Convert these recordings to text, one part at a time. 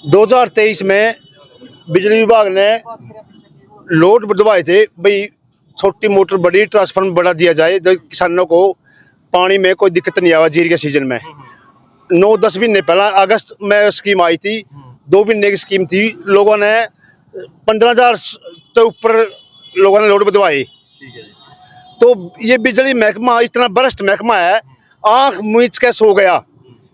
2023 में बिजली विभाग ने लोड बढ़वाए थे भाई, छोटी मोटर बड़ी ट्रांसफार्मर बढ़ा दिया जाए जो किसानों को पानी में कोई दिक्कत नहीं आवा। जीरी के सीजन में 9-10 महीने पहला अगस्त में स्कीम आई थी, 2 महीने की स्कीम थी। लोगों ने 15,000 के ऊपर लोगों ने लोड बढ़वाए। तो ये बिजली महकमा इतना भ्रष्ट महकमा है, आंख मीच के सो गया।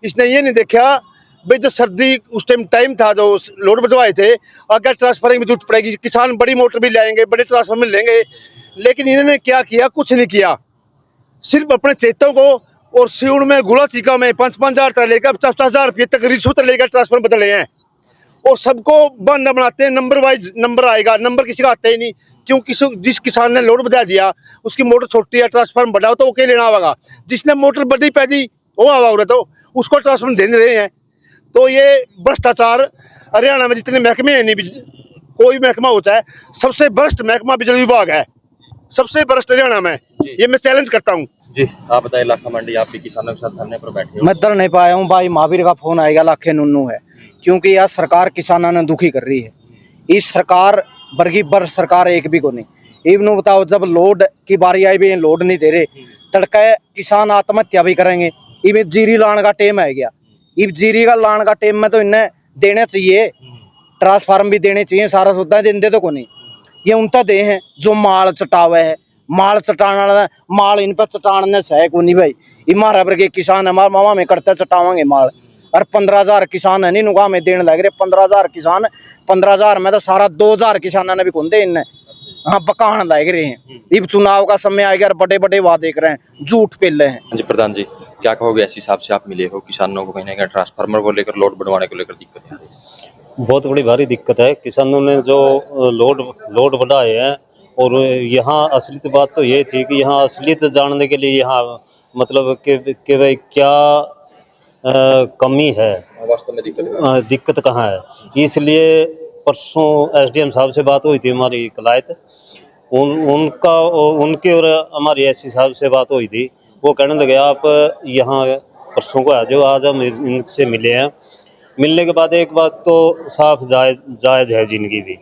इसने ये नहीं देखा भाई, जो सर्दी उस टाइम था जो लोड बढ़वाए थे, अगर ट्रांसफार्मर की जरूरत पड़ेगी किसान बड़ी मोटर भी लाएंगे, बड़े ट्रांसफार्मर लेंगे। लेकिन इन्होंने क्या किया? कुछ नहीं किया। सिर्फ अपने चेतों को और सिउड़ में गुड़ा चिका में 5-5 हज़ार लेकर 50-50 रुपये तक रिश्वत लेकर ट्रांसफार्मर बदले हैं। और सबको बहाना बनाते हैं, नंबर वाइज नंबर आएगा, नंबर किसी का आता ही नहीं। क्यों? जिस किसान ने लोड बढ़ा दिया उसकी मोटर छोटी है, ट्रांसफार्मर बढ़ाओ तो वो क्या लेना होगा। जिसने मोटर बड़ी पैदी वो आवा तो उसको ट्रांसफार्मर दे रहे हैं। तो ये भ्रष्टाचार हरियाणा में जितने महकमे हैं, नहीं कोई महकमा होता है, सबसे भ्रष्ट महकमा बिजली विभाग है, सबसे भ्रष्ट हरियाणा में। ये मैं चैलेंज करता हूँ जी। आप बताइए, लाखा मंडी आप भी किसानों के साथ धरने पर बैठे हो। मैं दर नहीं पाया हूँ भाई, महावीर का फोन आएगा लाखे नुन्नू है, क्योंकि यह सरकार किसानों ने दुखी कर रही है। इस सरकार वर्गी बर सरकार एक भी को नहीं। इवन बताओ, जब लोड की बारी आई भी लोड नहीं दे रहे, तड़के किसान आत्महत्या भी करेंगे। इवन जीरी लाने का टेम है गया, इब जीरी का लाने का टेम में तो इन्हें देना चाहिए, ट्रांसफार्म भी देने चाहिए, सारा सुविधा देते तो को नहीं। ये उनता दे हैं जो माल चटावे है, माल चटाना माल इन पर चटाने से है को नहीं भाई। हमारे वर्ग के किसान हमारे मामा में करते चटावांगे माल, और 15,000 किसान है नहीं नुका में देने लग रहे। 15,000 किसान, 15,000 में तो सारा 2,000 किसानों ने भी कौन दे इन्हें। हाँ, बकान लग रहे हैं। इब चुनाव का समय आ गया और बड़े बड़े वादे कर रहे हैं, झूठ पेल रहे हैं। जी प्रधान जी, क्या कहोगे? ऐसे हिसाब से आप मिले हो, किसानों को कहीं ना कहीं ट्रांसफार्मर को लेकर, लोड बढ़वाने को लेकर दिक्कत आ रही है। बहुत बड़ी भारी दिक्कत है। किसानों ने जो लोड बढ़ाए हैं, और यहाँ असलियत बात तो ये थी कि यहाँ असलियत जानने के लिए यहाँ मतलब कि भाई क्या कमी है, वास्तव में दिक्कत कहाँ है। इसलिए परसों एसडीएम साहब से बात हुई थी हमारी कलायत, उनके और हमारी एससी साहब से बात हुई थी। वो कहने लगे आप यहाँ परसों को आ जाओ। आज हम इनसे मिले हैं। मिलने के बाद एक बात तो साफ जायज़ है जिनकी भी,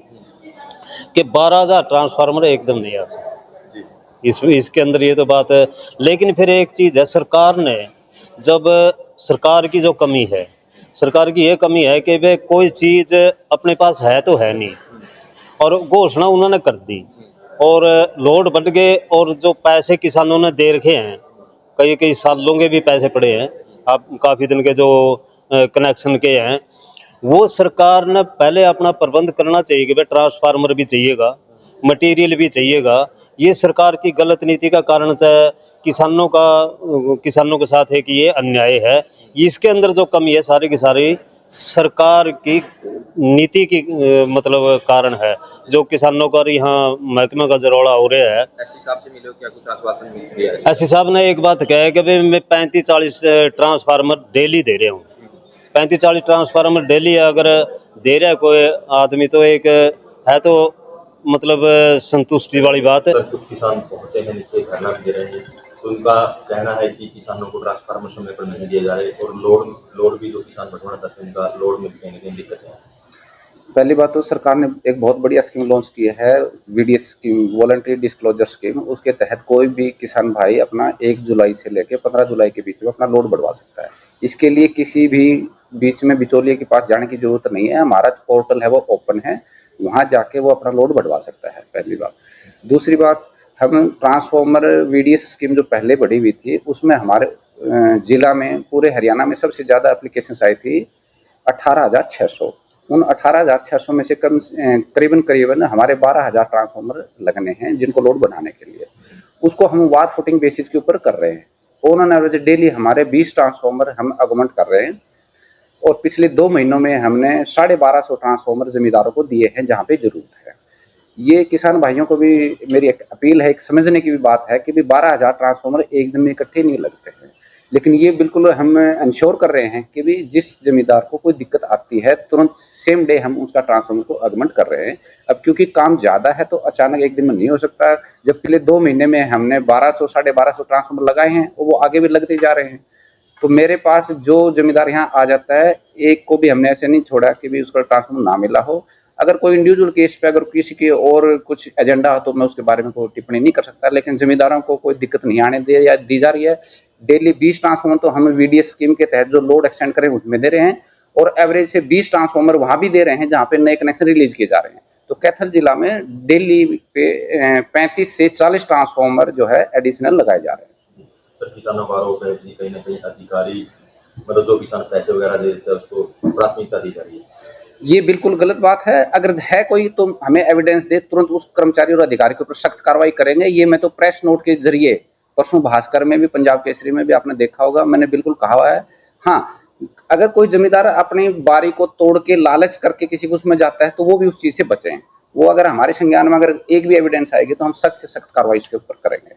कि 12,000 ट्रांसफार्मर एकदम नहीं आ सकते। इसके अंदर ये तो बात है। लेकिन फिर एक चीज़ है, सरकार ने जब सरकार की जो कमी है, सरकार की ये कमी है कि वे कोई चीज़ अपने पास है तो है नहीं, और घोषणा उन्होंने कर दी और लोड बढ़ गए, और जो पैसे किसानों ने दे रखे हैं, कई कई सालों के भी पैसे पड़े हैं, आप काफ़ी दिन के जो कनेक्शन के हैं, वो सरकार ने पहले अपना प्रबंध करना चाहिए कि भाई ट्रांसफार्मर भी चाहिएगा, मटेरियल भी चाहिएगा। ये सरकार की गलत नीति का कारण था। किसानों के साथ है कि ये अन्याय है। इसके अंदर जो कमी है सारी की सारी सरकार की नीति की मतलब कारण है, जो किसानों का यहाँ महकमे का जरोड़ा हो रहा है। ऐसे हिसाब से मिले हो, क्या कुछ आश्वासन मिल गया है? एस साहब ने एक बात कहा है कि भाई मैं 35-40 ट्रांसफार्मर डेली दे रहा हूँ। 35-40 ट्रांसफार्मर डेली अगर दे रहा है कोई आदमी, तो एक है तो मतलब संतुष्टि वाली बात है। कुछ किसान पहुंचे हैं नीचे, धरना दे रहे हैं, तो उनका कहना है कि किसानों को ट्रांसफार्मर समय पर नहीं दिए जा रहे, और लोड भी जो किसान बढ़वाना चाहते हैं उनका लोड में कहीं ना कहीं दिक्कत है। पहली बात तो सरकार ने एक बहुत बढ़िया स्कीम लॉन्च की है, VDS scheme, voluntary disclosure scheme. उसके तहत कोई भी किसान भाई अपना 1 जुलाई से लेकर 15 जुलाई के बीच में अपना लोड बढ़वा सकता है। इसके लिए किसी भी बीच में बिचौलिए के पास जाने की जरूरत नहीं है। हमारा पोर्टल है वो ओपन है, वहाँ जाके वो अपना लोड बढ़वा सकता है, पहली बात। दूसरी बात, हम ट्रांसफार्मर वीडीएस स्कीम जो पहले बढ़ी हुई थी, उसमें हमारे जिला में, पूरे हरियाणा में सबसे ज़्यादा एप्लीकेशन आई थी 18,600। उन 18,600 में से करीबन हमारे 12,000 ट्रांसफार्मर लगने हैं जिनको लोड बनाने के लिए। उसको हम वार फुटिंग बेसिस के ऊपर कर रहे हैं। ऑन एन एवरेज डेली हमारे 20 ट्रांसफार्मर हम अगमेंट कर रहे हैं, और पिछले 2 महीनों में हमने 1250 ट्रांसफार्मर जमींदारों को दिए हैं जहाँ पे जरूरत है। ये किसान भाइयों को भी मेरी एक अपील है, एक समझने की भी बात है कि भी 12,000 ट्रांसफार्मर एक दिन में इकट्ठे नहीं लगते हैं। लेकिन ये बिल्कुल हम इंश्योर कर रहे हैं कि भी जिस जमींदार को कोई दिक्कत आती है, तुरंत सेम डे हम उसका ट्रांसफार्मर को अगमेंट कर रहे हैं। अब क्योंकि काम ज़्यादा है तो अचानक एक दिन में नहीं हो सकता। जब पिछले 2 महीने में हमने 1200 1250 ट्रांसफार्मर लगाए हैं, और वो आगे भी लगते जा रहे हैं। तो मेरे पास जो जमींदार यहाँ आ जाता है, एक को भी हमने ऐसे नहीं छोड़ा कि भी उसका ट्रांसफर ना मिला हो। अगर कोई इंडिविजुअल केस पे अगर किसी के और कुछ एजेंडा हो तो मैं उसके बारे में कोई टिप्पणी नहीं कर सकता, लेकिन जमींदारों को कोई दिक्कत नहीं आने दे या दी जा रही है। डेली 20 ट्रांसफार्मर तो हम वीडीएस स्कीम के तहत जो लोड एक्सटेंड करें उसमें दे रहे हैं, और एवरेज से 20 ट्रांसफार्मर वहाँ भी दे रहे हैं जहाँ पे नए कनेक्शन रिलीज किए जा रहे हैं। तो कैथल जिला में डेली पे 35 से 40 ट्रांसफार्मर जो है एडिशनल लगाए जा रहे हैं। सर, किसानों का आरोप है कि कहीं ना कहीं अधिकारी, मतलब जो किसान पैसे वगैरह दे देते हैं उसको प्राथमिकता दी जा रही है। ये बिल्कुल गलत बात है। अगर है कोई तो हमें एविडेंस दे, तुरंत उस कर्मचारी और अधिकारी के ऊपर सख्त कार्रवाई करेंगे। ये मैं तो प्रेस नोट के जरिए परसों भास्कर में भी, पंजाब केसरी में भी आपने देखा होगा, मैंने बिल्कुल कहा हुआ है। हाँ, अगर कोई जमींदार अपनी बारी को तोड़ के लालच करके किसी को उसमें जाता है तो वो भी उस चीज से बचें। वो अगर हमारे संज्ञान में अगर एक भी एविडेंस आएगी तो हम सख्त से सख्त कार्रवाई इसके ऊपर करेंगे।